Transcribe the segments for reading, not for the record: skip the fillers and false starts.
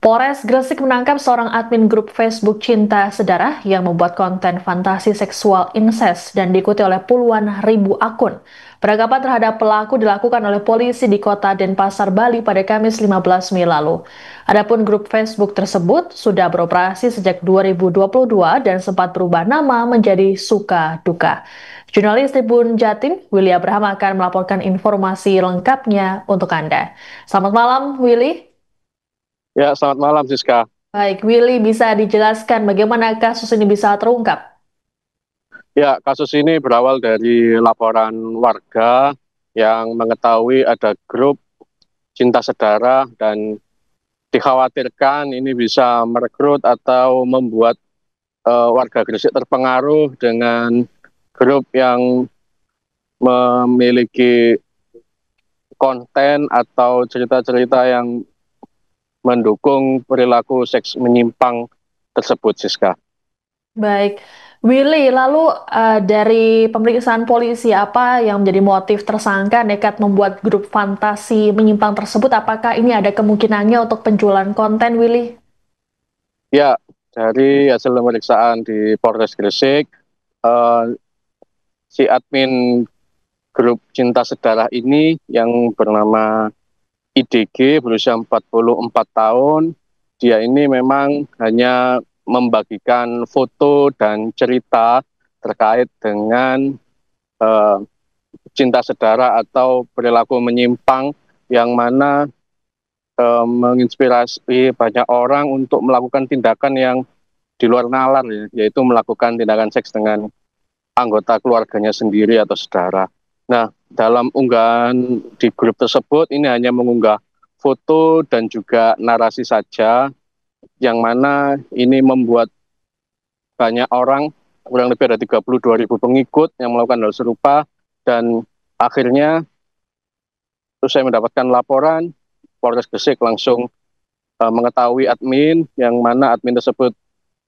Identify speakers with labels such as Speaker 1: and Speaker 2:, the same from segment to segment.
Speaker 1: Polres Gresik menangkap seorang admin grup Facebook Cinta Sedarah yang membuat konten fantasi seksual incest dan diikuti oleh puluhan ribu akun. Penangkapan terhadap pelaku dilakukan oleh polisi di kota Denpasar, Bali pada Kamis 15 Mei lalu. Adapun grup Facebook tersebut sudah beroperasi sejak 2022 dan sempat berubah nama menjadi Suka Duka. Jurnalis Tribun Jatim, Willy Abraham akan melaporkan informasi lengkapnya untuk Anda. Selamat malam, Willy.
Speaker 2: Ya, selamat malam Siska.
Speaker 1: Baik, Willy, bisa dijelaskan bagaimana kasus ini bisa terungkap?
Speaker 2: Ya, kasus ini berawal dari laporan warga yang mengetahui ada grup cinta sedara dan dikhawatirkan ini bisa merekrut atau membuat warga Gresik terpengaruh dengan grup yang memiliki konten atau cerita-cerita yang mendukung perilaku seks menyimpang tersebut, Siska.
Speaker 1: Baik, Willy, lalu dari pemeriksaan polisi apa yang menjadi motif tersangka nekat membuat grup fantasi menyimpang tersebut? Apakah ini ada kemungkinannya untuk penjualan konten, Willy?
Speaker 2: Ya, dari hasil pemeriksaan di Polres Gresik, eh, si admin grup Cinta Sedarah ini yang bernama IDG berusia 44 tahun. Dia ini memang hanya membagikan foto dan cerita terkait dengan uh, cinta sedara atau perilaku menyimpang yang mana menginspirasi banyak orang untuk melakukan tindakan yang di luar nalar, ya, yaitu melakukan tindakan seks dengan anggota keluarganya sendiri atau saudara. Nah, dalam unggahan di grup tersebut ini hanya mengunggah foto dan juga narasi saja, yang mana ini membuat banyak orang, kurang lebih ada 32.000 pengikut yang melakukan hal serupa, dan akhirnya usai mendapatkan laporan, Polres Gresik langsung mengetahui admin, yang mana admin tersebut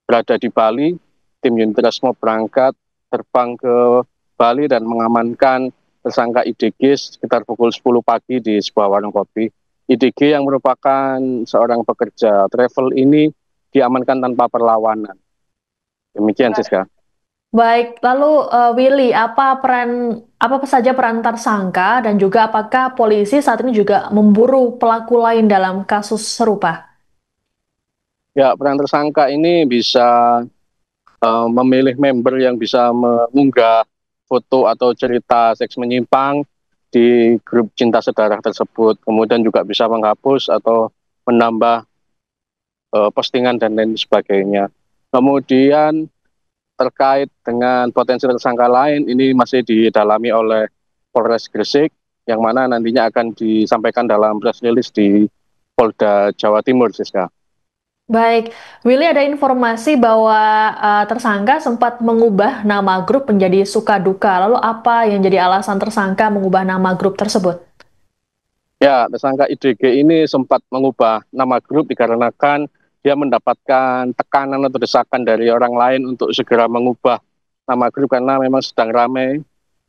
Speaker 2: berada di Bali. Tim unit Resmo berangkat terbang ke Bali dan mengamankan tersangka IDG sekitar pukul 10 pagi di sebuah warung kopi. IDG yang merupakan seorang pekerja travel ini diamankan tanpa perlawanan. Demikian, Siska.
Speaker 1: Baik, lalu Willy, apa saja peran tersangka dan juga apakah polisi saat ini juga memburu pelaku lain dalam kasus serupa?
Speaker 2: Ya, peran tersangka ini bisa memilih member yang bisa mengunggah foto atau cerita seks menyimpang di grup cinta sedarah tersebut. Kemudian juga bisa menghapus atau menambah postingan dan lain sebagainya. Kemudian terkait dengan potensi tersangka lain, ini masih didalami oleh Polres Gresik, yang mana nantinya akan disampaikan dalam press release di Polda Jawa Timur, Siska.
Speaker 1: Baik, Willy, ada informasi bahwa tersangka sempat mengubah nama grup menjadi Suka Duka. Lalu apa yang jadi alasan tersangka mengubah nama grup tersebut?
Speaker 2: Ya, tersangka IDG ini sempat mengubah nama grup dikarenakan dia mendapatkan tekanan atau desakan dari orang lain untuk segera mengubah nama grup karena memang sedang ramai,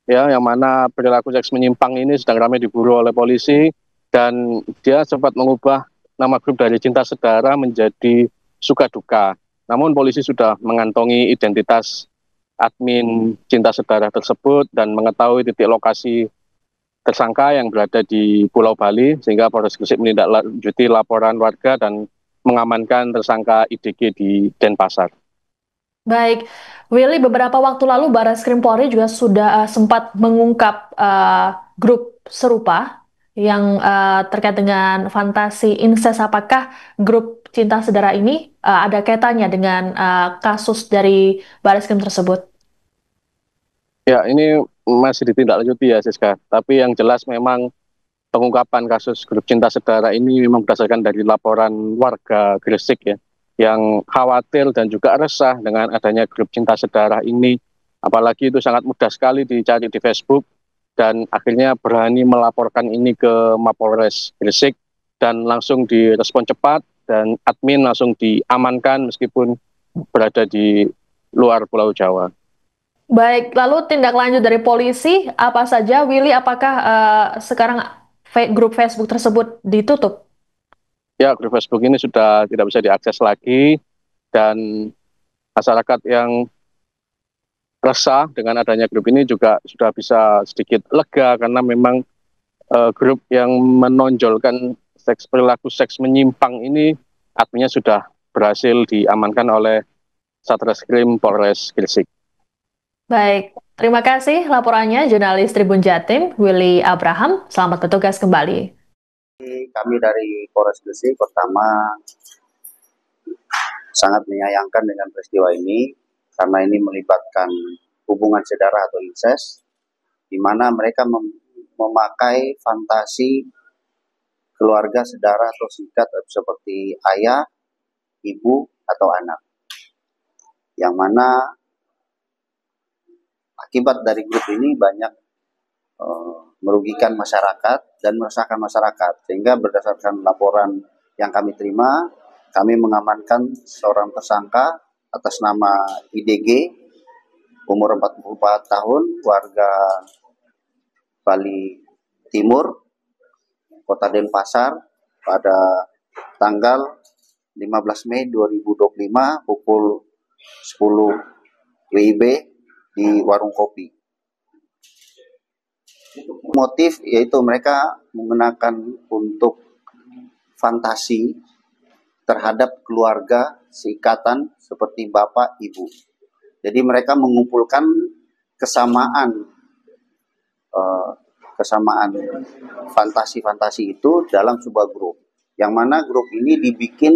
Speaker 2: ya, yang mana perilaku seks menyimpang ini sedang ramai diburu oleh polisi, dan dia sempat mengubah nama grup dari Cinta Sedara menjadi Suka Duka. Namun polisi sudah mengantongi identitas admin Cinta Sedara tersebut dan mengetahui titik lokasi tersangka yang berada di Pulau Bali, sehingga Polres Gresik menindaklanjuti laporan warga dan mengamankan tersangka IDG di Denpasar.
Speaker 1: Baik, Willy, beberapa waktu lalu Barreskrim Polri juga sudah sempat mengungkap grup serupa yang terkait dengan fantasi incest. Apakah grup Cinta Sedara ini ada kaitannya dengan kasus dari Barreskrim tersebut?
Speaker 2: Ya, ini masih ditindaklanjuti ya, Siska. Tapi yang jelas memang pengungkapan kasus grup Cinta Sedara ini memang berdasarkan dari laporan warga Gresik, ya, yang khawatir dan juga resah dengan adanya grup Cinta Sedara ini. Apalagi itu sangat mudah sekali dicari di Facebook, dan akhirnya berani melaporkan ini ke Mapolres Gresik dan langsung direspon cepat, dan admin langsung diamankan meskipun berada di luar Pulau Jawa.
Speaker 1: Baik, lalu tindak lanjut dari polisi apa saja, Willy? Apakah sekarang grup Facebook tersebut ditutup?
Speaker 2: ya grup Facebook ini sudah tidak bisa diakses lagi, dan masyarakat yang resah dengan adanya grup ini juga sudah bisa sedikit lega, karena memang grup yang menonjolkan perilaku seks menyimpang ini adminnya sudah berhasil diamankan oleh Satreskrim Polres Gresik.
Speaker 1: Baik, terima kasih laporannya jurnalis Tribun Jatim, Willy Abraham. Selamat bertugas kembali.
Speaker 3: Kami dari Polres Gresik pertama sangat menyayangkan dengan peristiwa ini, karena ini melibatkan hubungan saudara atau incest, di mana mereka memakai fantasi keluarga, saudara atau singkat seperti ayah, ibu, atau anak. Yang mana akibat dari grup ini banyak merugikan masyarakat dan meresahkan masyarakat. Sehingga berdasarkan laporan yang kami terima, kami mengamankan seorang tersangka atas nama IDG, umur 44 tahun, warga Bali Timur, Kota Denpasar, pada tanggal 15 Mei 2025 pukul 10 WIB di warung kopi. Motif yaitu mereka menggunakan untuk fantasi terhadap keluarga seikatan seperti bapak ibu. Jadi mereka mengumpulkan kesamaan fantasi-fantasi itu dalam sebuah grup, yang mana grup ini dibikin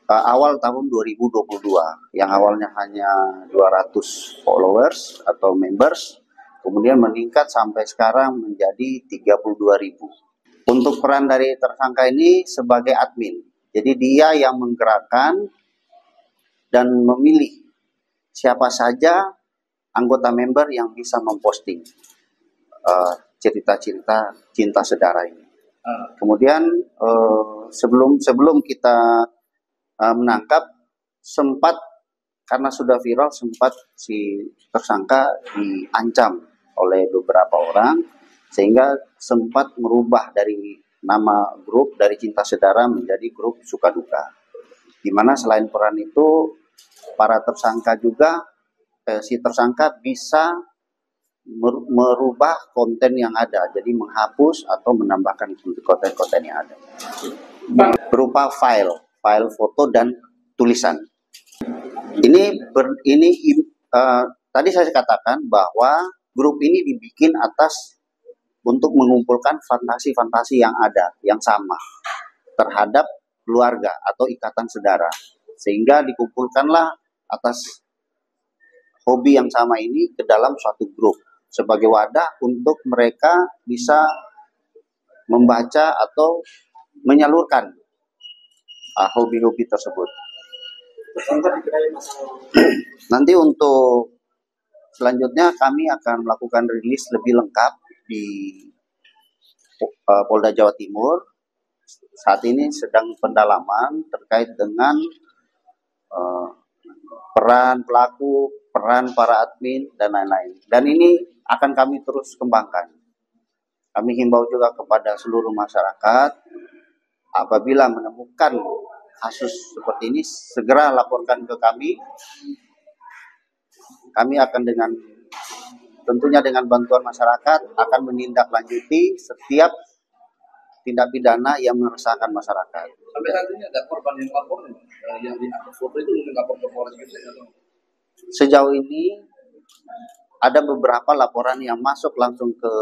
Speaker 3: awal tahun 2022, yang awalnya hanya 200 followers atau members, kemudian meningkat sampai sekarang menjadi 32.000. Untuk peran dari tersangka ini sebagai admin, jadi dia yang menggerakkan dan memilih siapa saja anggota member yang bisa memposting cerita-cerita cinta saudara ini. Kemudian sebelum kita menangkap, sempat karena sudah viral, sempat si tersangka diancam oleh beberapa orang, sehingga sempat merubah dari nama grup dari Cinta Saudara menjadi grup Suka Duka. Di mana selain peran itu, para tersangka juga si tersangka bisa merubah konten yang ada, jadi menghapus atau menambahkan konten-konten yang ada berupa file foto dan tulisan. Tadi saya katakan bahwa grup ini dibikin untuk mengumpulkan fantasi-fantasi yang ada, yang sama terhadap keluarga atau ikatan saudara, sehingga dikumpulkanlah atas hobi yang sama ini ke dalam suatu grup sebagai wadah untuk mereka bisa membaca atau menyalurkan hobi-hobi tersebut. Nanti untuk selanjutnya kami akan melakukan rilis lebih lengkap di Polda Jawa Timur. Saat ini sedang pendalaman terkait dengan peran pelaku, peran para admin, dan lain-lain. Dan ini akan kami terus kembangkan. Kami himbau juga kepada seluruh masyarakat, apabila menemukan kasus seperti ini, segera laporkan ke kami. Kami akan tentunya dengan bantuan masyarakat, akan menindaklanjuti setiap tindak pidana yang meresahkan masyarakat.
Speaker 4: Sampai saat ini ada korban yang lapor, yang diangkat foto itu mungkin lapor ke Polres gitu ya?
Speaker 3: Sejauh ini ada beberapa laporan yang masuk langsung ke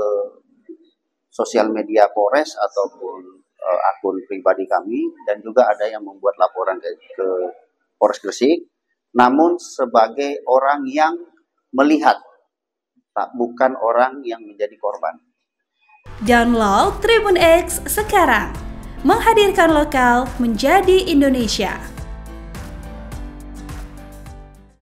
Speaker 3: sosial media Polres ataupun akun pribadi kami, dan juga ada yang membuat laporan ke Polres Gresik, namun sebagai orang yang melihat, bukan orang yang menjadi korban.
Speaker 5: Download Tribun X sekarang, menghadirkan lokal menjadi Indonesia.